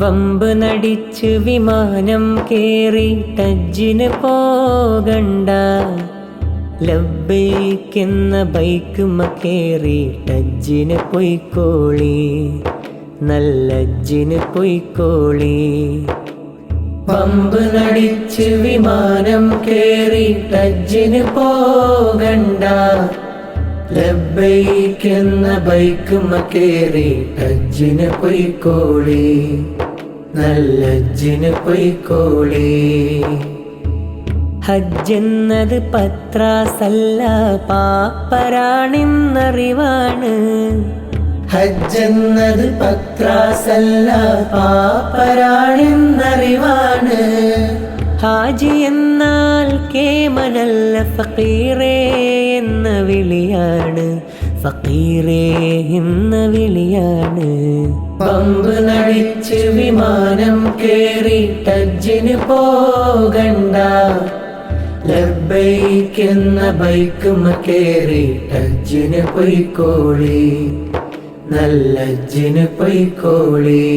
വമ്പ് നടിച്ച് വിമാനം കേറി ടജ്ജിന് പോകണ്ട, ലബ്ബൈക്കെന്ന ബൈക്കുമ്മ കേറി ടജ്ജിന് പൊയ്ക്കോളി, നല്ലജ്ജിന് പൊയ്ക്കോളി. വമ്പ് നടിച്ച് വിമാനം കേറി ടജ്ജിന് പോകണ്ട, ലബ്ബൈക്കെന്ന ബൈക്കുമ്മ കേറി ടജ്ജിന് പൊയ്ക്കോളി, നല്ലജ്ജിന് പൊയ്ക്കോളി. ഹജ്ജെന്നത് പത്രാസല്ല പാപ്പരാണെന്നറിവാണ്, ഹജ്ജെന്നത് പത്രാസല്ല പാപ്പരാണെന്നറിവാണ്. ഹാജി എന്നാൽ കേമനല്ല ഫക്കീറേ എന്ന വിളിയാണ്, ഫക്കീറേ എന്ന വിളിയാണ്. വമ്പ് നടിച്ച് വിമാനം കേറി ടജ്ജിന് പോകണ്ട, ലബ്ബൈക്കെന്ന ബൈക്കുമ്മ കേറി ടജ്ജിന് പൊയ്ക്കോളി, നല്ലജ്ജിന് പൊയ്ക്കോളി.